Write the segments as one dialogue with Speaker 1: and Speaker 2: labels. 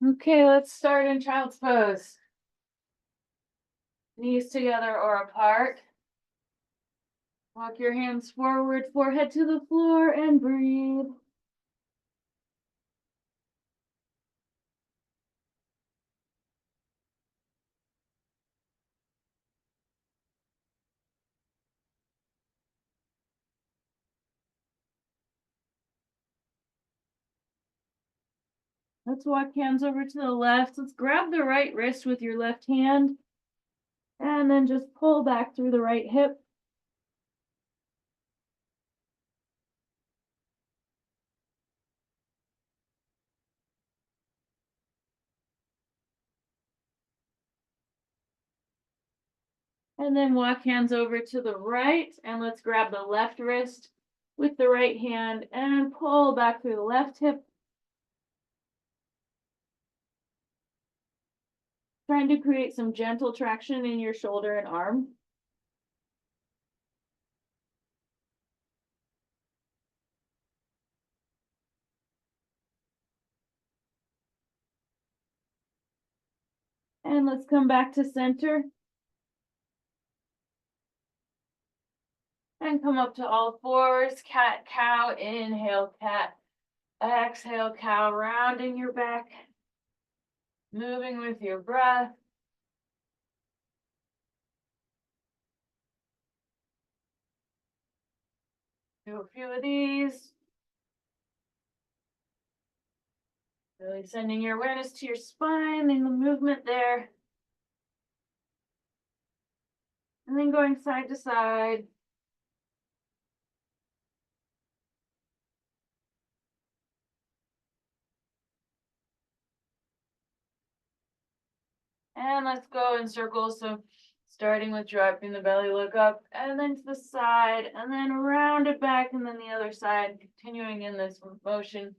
Speaker 1: Okay, let's start in child's pose. Knees together or apart. Walk your hands forward, forehead to the floor, and breathe. Let's walk hands over to the left. Let's grab the right wrist with your left hand, and then just pull back through the right hip. And then walk hands over to the right, and let's grab the left wrist with the right hand and pull back through the left hip. Trying to create some gentle traction in your shoulder and arm. And let's come back to center. And come up to all fours, cat, cow, inhale, cat, exhale, cow, rounding your back, moving with your breath. Do a few of these. Really sending your awareness to your spine and the movement there. And then going side to side. And let's go in circles. So starting with dropping the belly, look up, and then to the side, and then round it back, and then the other side, continuing in this motion.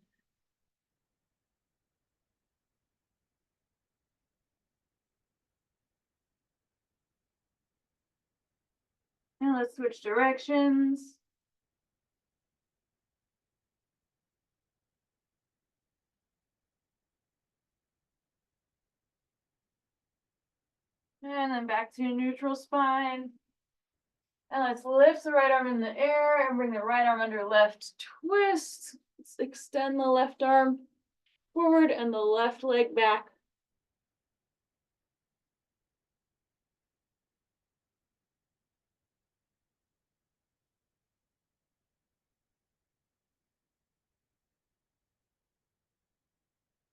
Speaker 1: And let's switch directions. And then back to neutral spine. And let's lift the right arm in the air and bring the right arm under left twist. Let's extend the left arm forward and the left leg back.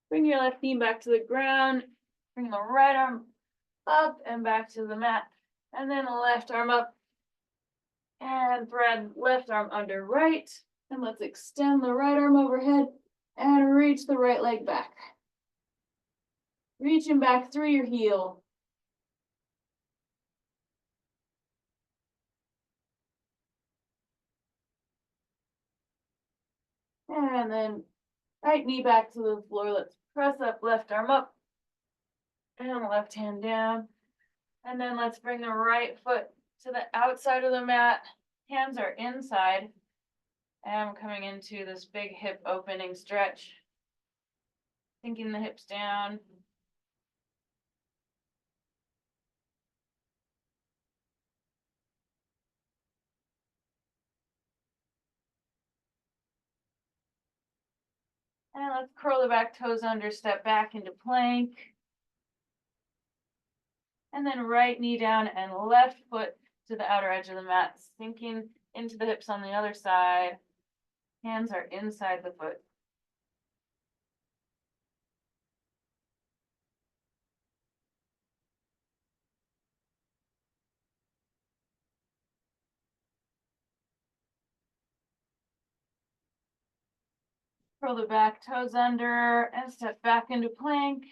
Speaker 1: Bring your left knee back to the ground. Bring the right arm up and back to the mat. And then the left arm up. And thread left arm under right. And let's extend the right arm overhead and reach the right leg back. Reaching back through your heel. And then right knee back to the floor. Let's press up, left arm up. And left hand down. And then let's bring the right foot to the outside of the mat. Hands are inside. And I'm coming into this big hip opening stretch. Sinking the hips down. And let's curl the back toes under, step back into plank. And then right knee down and left foot to the outer edge of the mat, sinking into the hips on the other side. Hands are inside the foot. Curl the back toes under and step back into plank.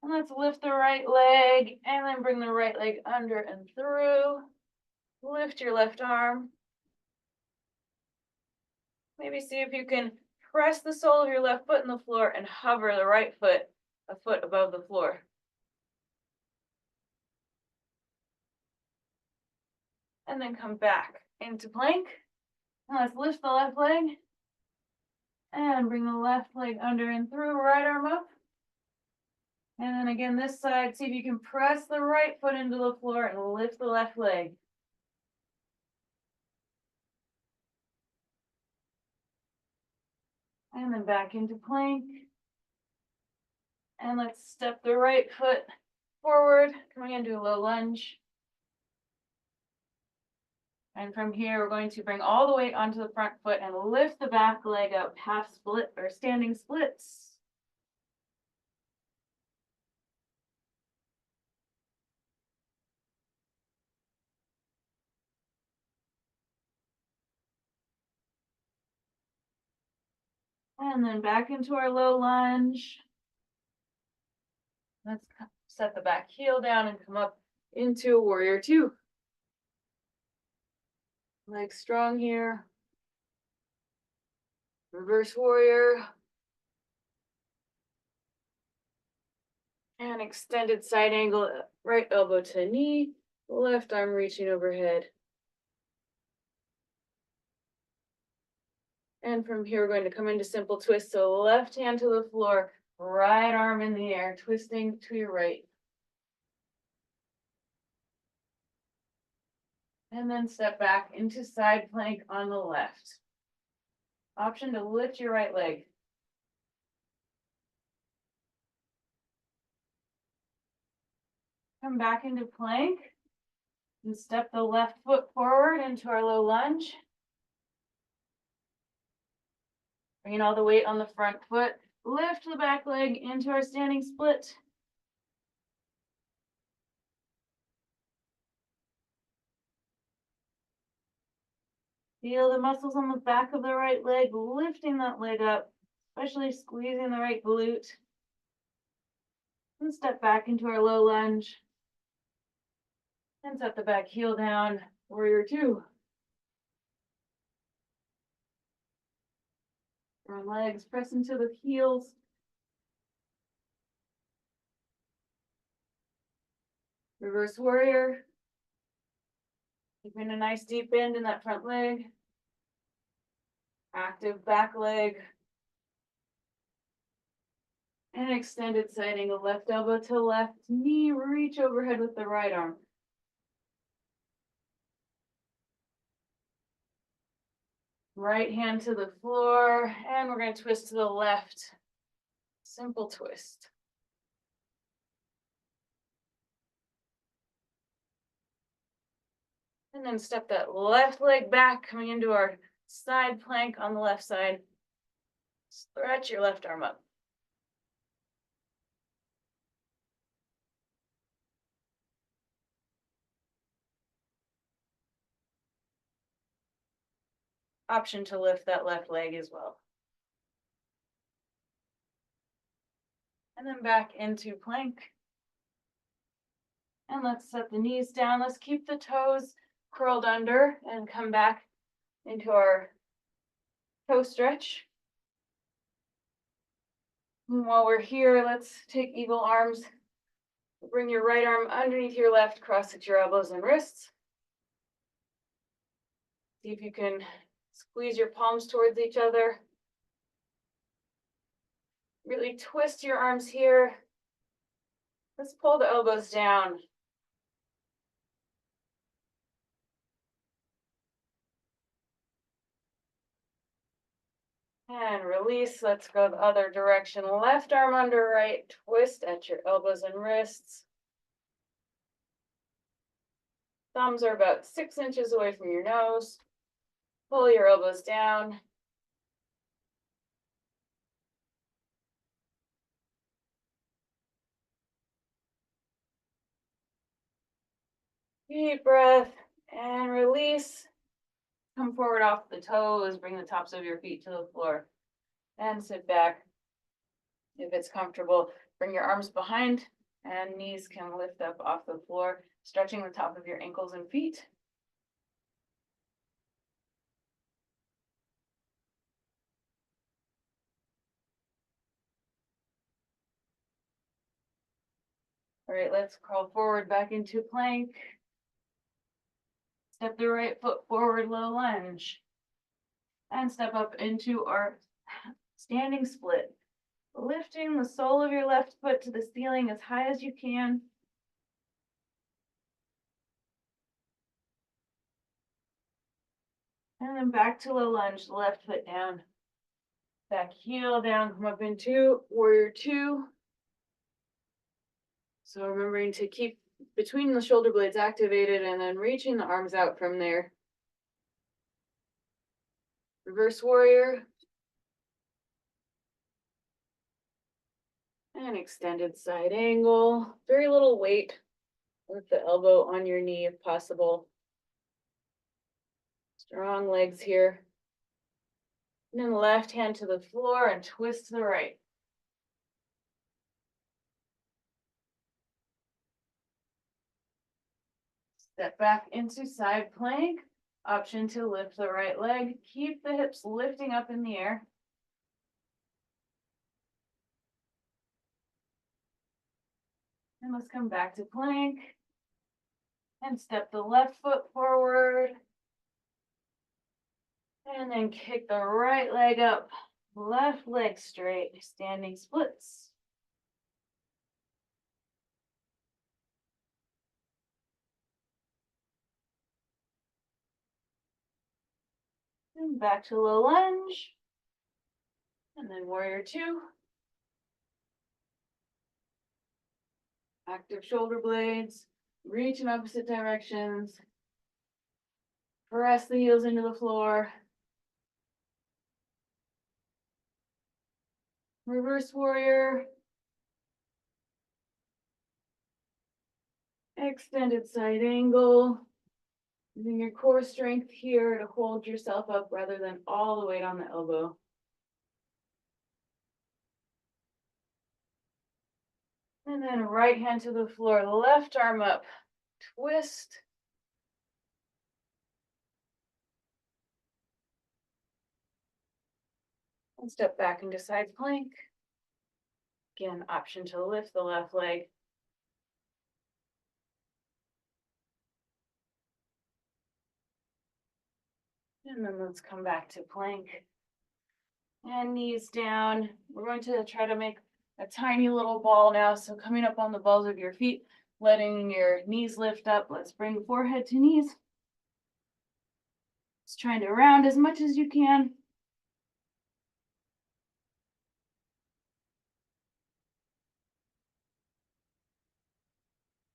Speaker 1: And let's lift the right leg and then bring the right leg under and through. Lift your left arm. Maybe see if you can press the sole of your left foot in the floor and hover the right foot a foot above the floor. And then come back into plank. And let's lift the left leg and And bring the left leg under and through, right arm up. And then again, this side, see if you can press the right foot into the floor and lift the left leg. And then back into plank. And let's step the right foot forward, coming into a low lunge. And from here, we're going to bring all the weight onto the front foot and lift the back leg up, half split or standing splits. And then back into our low lunge. Let's set the back heel down and come up into warrior two. Legs strong here. Reverse warrior. And extended side angle, right elbow to knee, left arm reaching overhead. And from here, we're going to come into simple twist. So left hand to the floor, right arm in the air, twisting to your right. And then step back into side plank on the left. Option to lift your right leg. Come back into plank and step the left foot forward into our low lunge. Bringing all the weight on the front foot. Lift the back leg into our standing split. Feel the muscles on the back of the right leg, lifting that leg up, especially squeezing the right glute. And step back into our low lunge. And set the back heel down, warrior two. Our legs press into the heels. Reverse warrior. Keeping a nice deep bend in that front leg. Active back leg. And extended side angle, left elbow to left knee, reach overhead with the right arm. Right hand to the floor, and we're going to twist to the left. Simple twist. And then step that left leg back, coming into our side plank on the left side. Stretch your left arm up. Option to lift that left leg as well. And then back into plank. And let's set the knees down. Let's keep the toes curled under and come back into our toe stretch. And while we're here, let's take eagle arms. Bring your right arm underneath your left, cross at your elbows and wrists. See if you can squeeze your palms towards each other. Really twist your arms here. Let's pull the elbows down. And release. Let's go the other direction. Left arm under right. Twist at your elbows and wrists. Thumbs are about 6 inches away from your nose. Pull your elbows down. Deep breath and release. Come forward off the toes. Bring the tops of your feet to the floor and sit back. If it's comfortable, bring your arms behind and knees can lift up off the floor, stretching the top of your ankles and feet. All right, let's crawl forward back into plank. Step the right foot forward, low lunge. And step up into our Standing split. Lifting the sole of your left foot to the ceiling as high as you can. And then back to low lunge, left foot down. Back heel down, come up into warrior two. So remembering to keep between the shoulder blades activated and then reaching the arms out from there. Reverse warrior. And extended side angle. Very little weight with the elbow on your knee if possible. Strong legs here. And then left hand to the floor and twist to the right. Step back into side plank. Option to lift the right leg. Keep the hips lifting up in the air. And let's come back to plank. And step the left foot forward. And then kick the right leg up. Left leg straight. Standing splits. And back to low lunge. And then warrior two. Active shoulder blades. Reach in opposite directions. Press the heels into the floor. Reverse warrior. Extended side angle. Using your core strength here to hold yourself up rather than all the weight on the elbow. And then right hand to the floor, left arm up, twist. And step back into side plank. Again, option to lift the left leg. And then let's come back to plank. And knees down. We're going to try to make a tiny little ball now. So coming up on the balls of your feet, letting your knees lift up. Let's bring forehead to knees. Just trying to round as much as you can.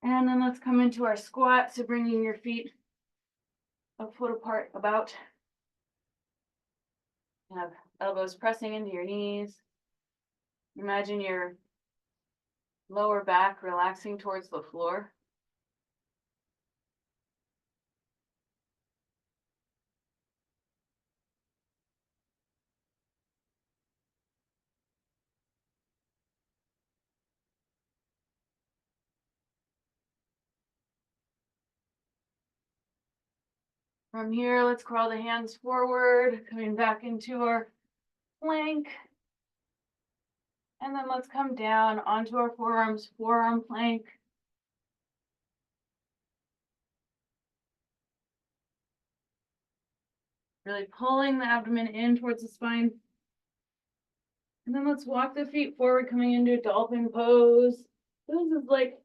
Speaker 1: And then let's come into our squat. So bringing your feet a foot apart about. Have elbows pressing into your knees. Imagine your lower back relaxing towards the floor. From here, let's crawl the hands forward, coming back into our plank. And then let's come down onto our forearms, forearm plank. Really pulling the abdomen in towards the spine. And then let's walk the feet forward, coming into dolphin pose. This is like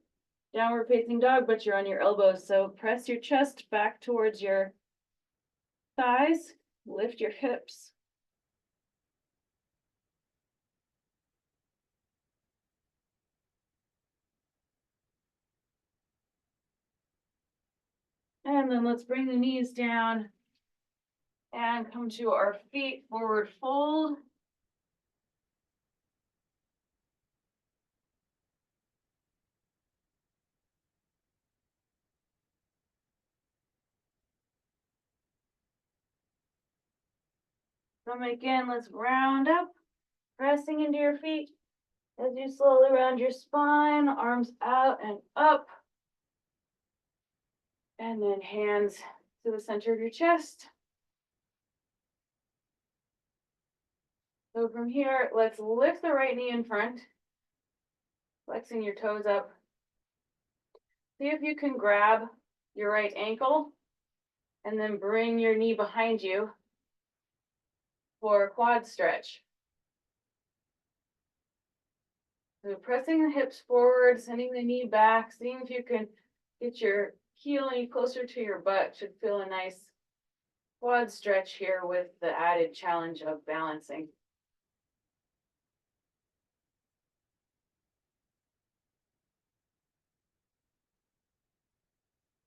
Speaker 1: downward facing dog, but you're on your elbows. So press your chest back towards your thighs, lift your hips. And then let's bring the knees down and come to our feet, forward fold. From again, let's round up, pressing into your feet as you slowly round your spine, arms out and up. And then hands to the center of your chest. So from here, let's lift the right knee in front, flexing your toes up. See if you can grab your right ankle and then bring your knee behind you for a quad stretch. So pressing the hips forward, sending the knee back, seeing if you can get your heel any closer to your butt. Should feel a nice quad stretch here with the added challenge of balancing.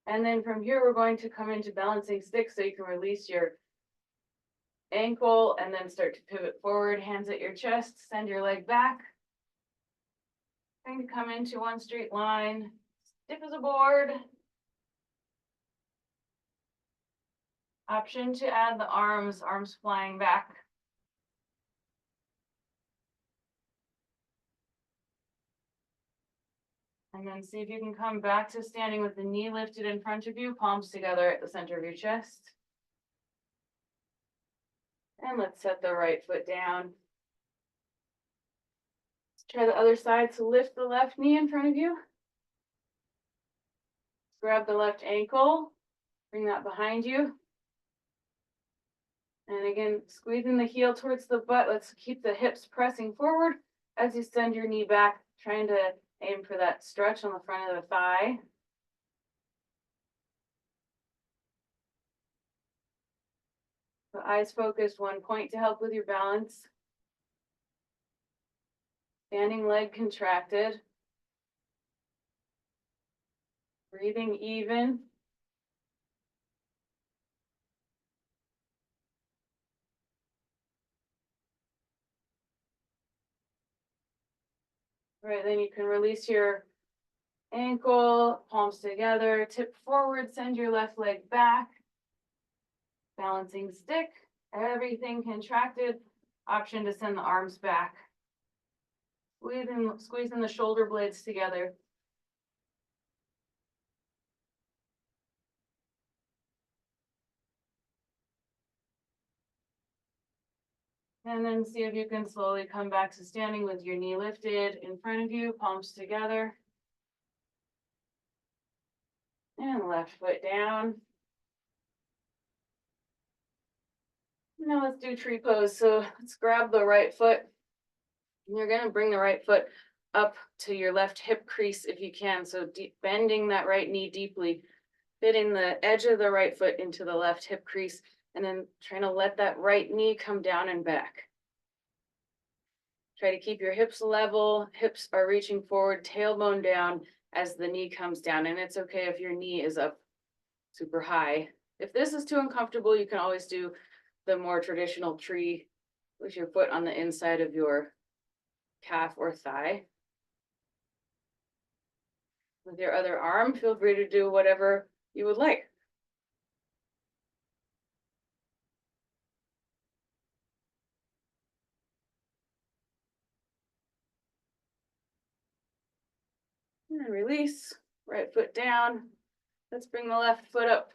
Speaker 1: And then from here, we're going to come into balancing stick so you can release your ankle and then start to pivot forward, hands at your chest, send your leg back. Trying to come into one straight line, stiff as a board. Option to add the arms flying back. And then see if you can come back to standing with the knee lifted in front of you, palms together at the center of your chest. And let's set the right foot down. Let's try the other side. So lift the left knee in front of you. Grab the left ankle, bring that behind you. And again, squeezing the heel towards the butt. Let's keep the hips pressing forward as you send your knee back, trying to aim for that stretch on the front of the thigh. The eyes focused, one point to help with your balance. Standing leg contracted. Breathing even. Right, then you can release your ankle, palms together, tip forward, send your left leg back. Balancing stick, everything contracted. Option to send the arms back. Squeezing the shoulder blades together. And then see if you can slowly come back to standing with your knee lifted in front of you, palms together. And left foot down. Now let's do tree pose. So let's grab the right foot. You're going to bring the right foot up to your left hip crease if you can. So bending that right knee deeply, fitting the edge of the right foot into the left hip crease, and then trying to let that right knee come down and back. Try to keep your hips level. Hips are reaching forward, tailbone down as the knee comes down. And it's okay if your knee is up super high. If this is too uncomfortable, you can always do the more traditional tree with your foot on the inside of your calf or thigh. With your other arm, feel free to do whatever you would like. And release, right foot down. Let's bring the left foot up.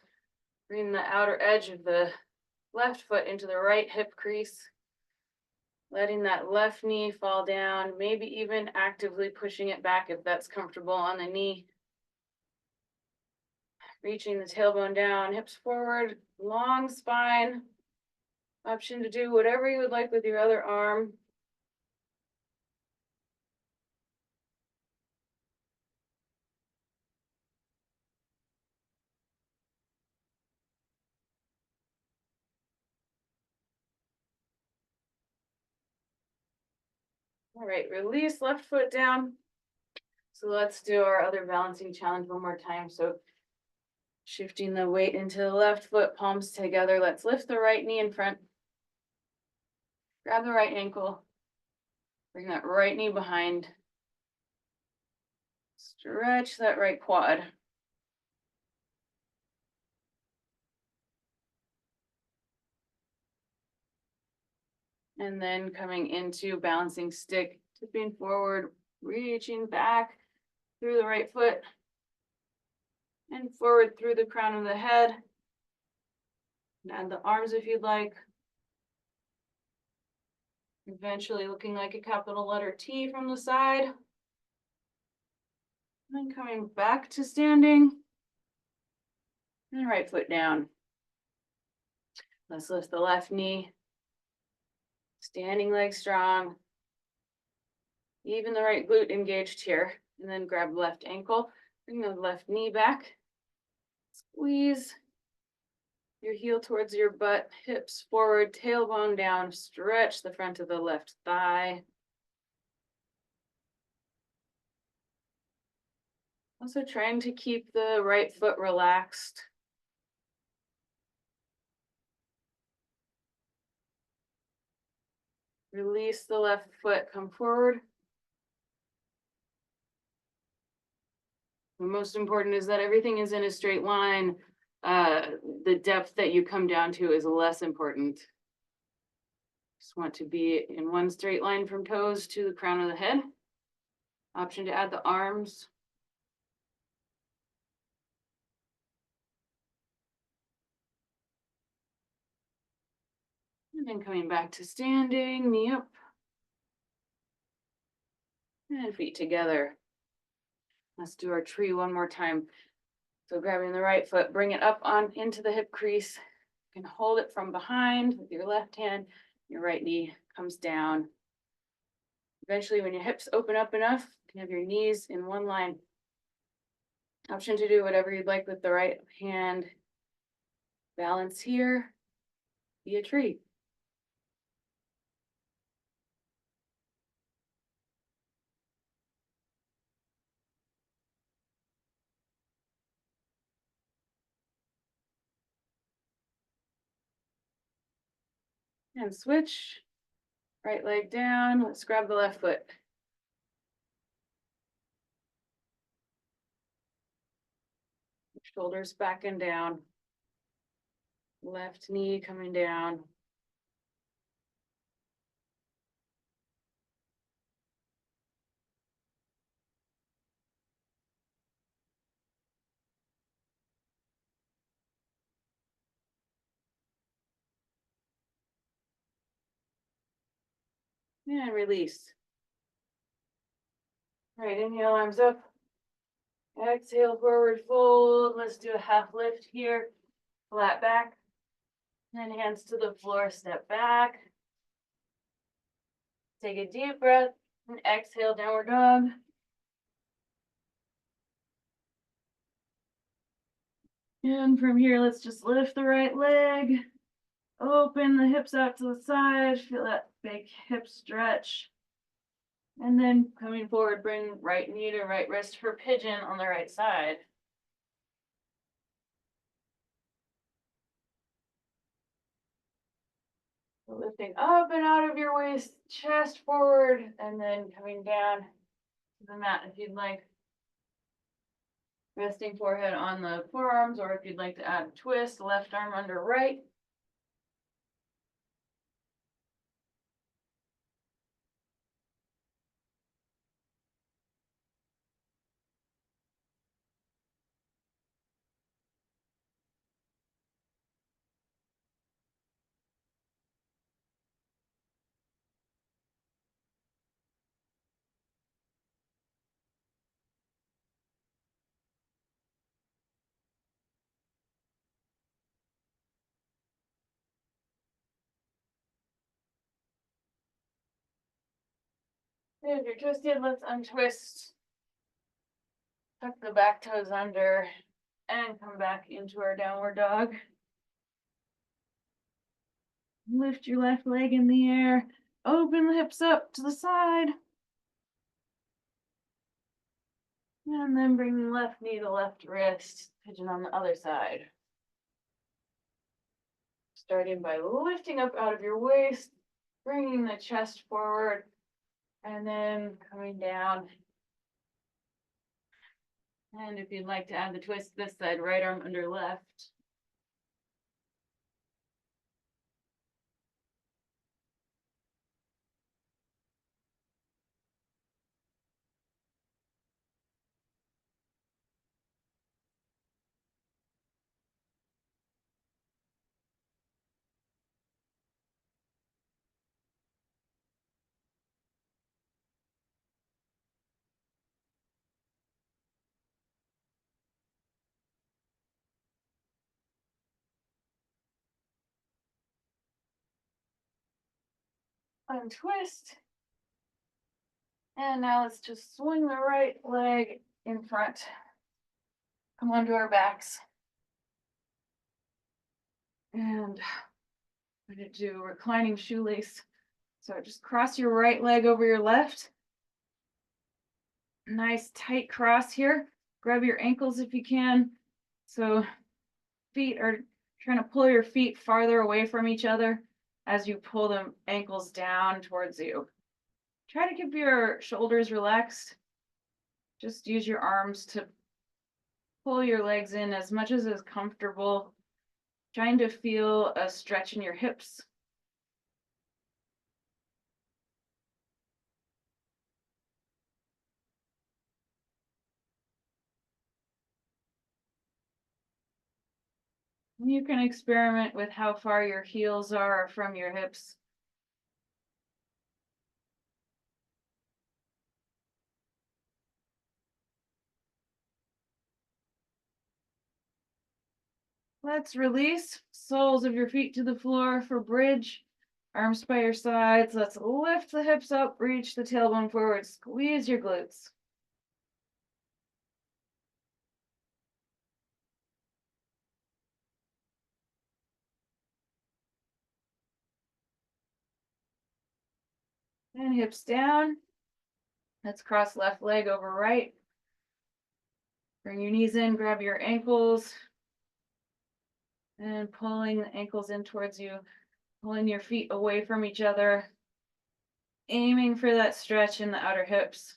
Speaker 1: Bring the outer edge of the left foot into the right hip crease. Letting that left knee fall down, maybe even actively pushing it back if that's comfortable on the knee. Reaching the tailbone down, hips forward, long spine. Option to do whatever you would like with your other arm. All right, release, left foot down. So let's do our other balancing challenge one more time. So shifting the weight into the left foot, palms together. Let's lift the right knee in front. Grab the right ankle. Bring that right knee behind. Stretch that right quad. And then coming into balancing stick, tipping forward, reaching back through the right foot and forward through the crown of the head. And add the arms if you'd like. Eventually looking like a capital letter T from the side. And then coming back to standing. And right foot down. Let's lift the left knee. Standing leg strong. Even the right glute engaged here. And then grab left ankle, bring the left knee back. Squeeze your heel towards your butt, hips forward, tailbone down, stretch the front of the left thigh. Also trying to keep the right foot relaxed. Release the left foot, come forward. The most important is that everything is in a straight line. The depth that you come down to is less important. Just want to be in one straight line from toes to the crown of the head. Option to add the arms. And then coming back to standing, knee up. And feet together. Let's do our tree one more time. So grabbing the right foot, bring it up on into the hip crease. You can hold it from behind with your left hand. Your right knee comes down. Eventually, when your hips open up enough, you can have your knees in one line. Option to do whatever you'd like with the right hand. Balance here, be a tree. And switch, right leg down, let's grab the left foot. Shoulders back and down. Left knee coming down. And release. All right, inhale, arms up. Exhale, forward fold. Let's do a half lift here. Flat back. Then hands to the floor, step back. Take a deep breath and exhale, downward dog. And from here, let's just lift the right leg. Open the hips out to the side. Feel that big hip stretch. And then coming forward, bring right knee to right wrist for pigeon on the right side. So lifting up and out of your waist, chest forward, and then coming down to the mat if you'd like. Resting forehead on the forearms, or if you'd like to add a twist, left arm under right. If you're twisted, let's untwist. Tuck the back toes under and come back into our downward dog. Lift your left leg in the air. Open the hips up to the side. And then bring the left knee to left wrist. Pigeon on the other side. Starting by lifting up out of your waist, bringing the chest forward, and then coming down. And if you'd like to add the twist this side, right arm under left. Untwist. And now let's just swing the right leg in front. Come onto our backs. And I'm going to do reclining shoelace. So just cross your right leg over your left. Nice tight cross here. Grab your ankles if you can. So feet are trying to pull your feet farther away from each other as you pull the ankles down towards you. Try to keep your shoulders relaxed. Just use your arms to pull your legs in as much as is comfortable. Trying to feel a stretch in your hips. You can experiment with how far your heels are from your hips. Let's release soles of your feet to the floor for bridge. Arms by your sides. Let's lift the hips up, reach the tailbone forward, squeeze your glutes. And hips down. Let's cross left leg over right. Bring your knees in, grab your ankles. And pulling the ankles in towards you, pulling your feet away from each other, aiming for that stretch in the outer hips,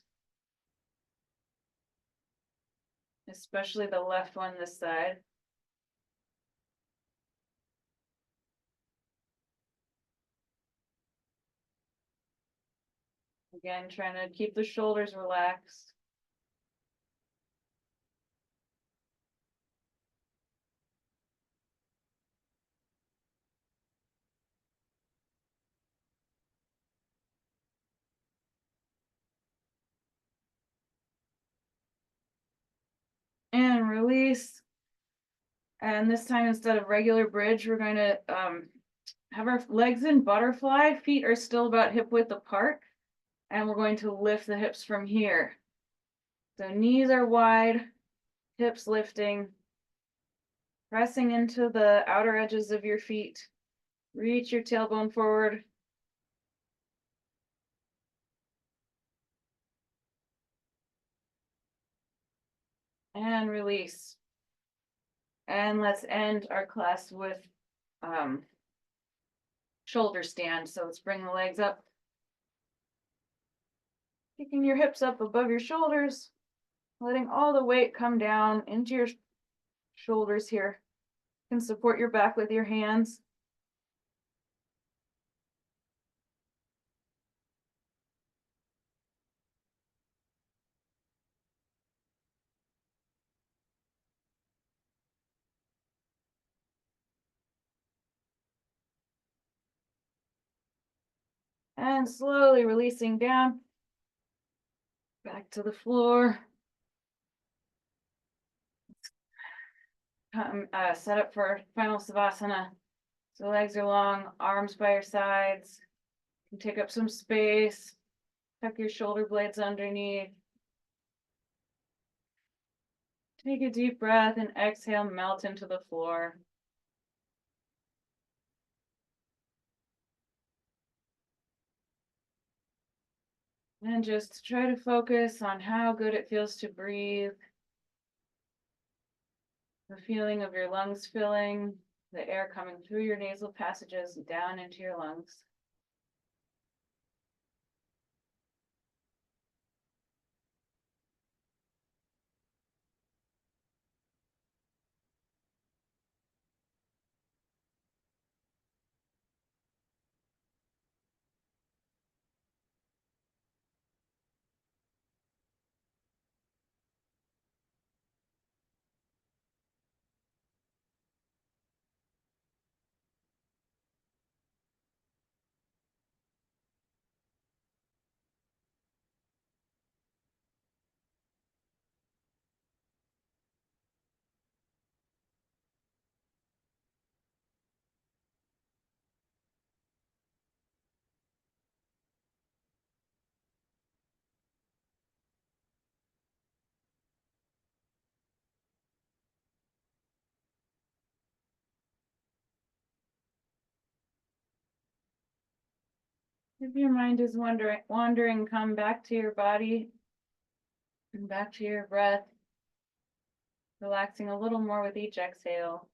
Speaker 1: especially the left one this side. Again, trying to keep the shoulders relaxed. And release. And this time, instead of regular bridge, we're going to have our legs in butterfly. Feet are still about hip width apart. And we're going to lift the hips from here. So knees are wide, hips lifting, pressing into the outer edges of your feet. Reach your tailbone forward. And release. And let's end our class with shoulder stand. So let's bring the legs up. Picking your hips up above your shoulders, letting all the weight come down into your shoulders here. You can support your back with your hands. And slowly releasing down, back to the floor. Set up for final savasana. So legs are long, arms by your sides. You can take up some space. Tuck your shoulder blades underneath. Take a deep breath and exhale, melt into the floor. And just try to focus on how good it feels to breathe. The feeling of your lungs filling, the air coming through your nasal passages down into your lungs. If your mind is wandering, come back to your body and back to your breath, relaxing a little more with each exhale.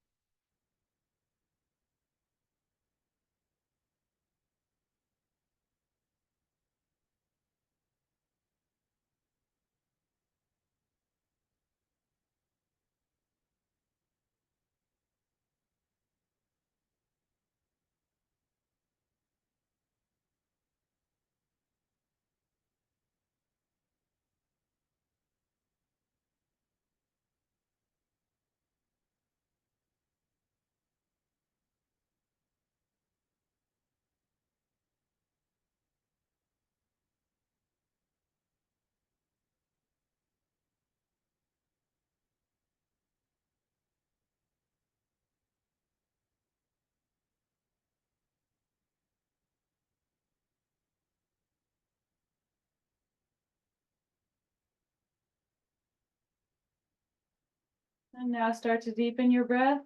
Speaker 1: And now start to deepen your breath.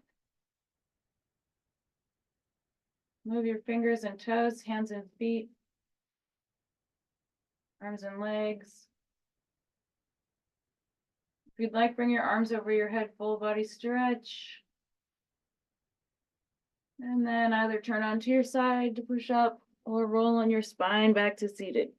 Speaker 1: Move your fingers and toes, hands and feet, arms and legs. If you'd like, bring your arms over your head, full body stretch. And then either turn onto your side to push up or roll on your spine back to seated.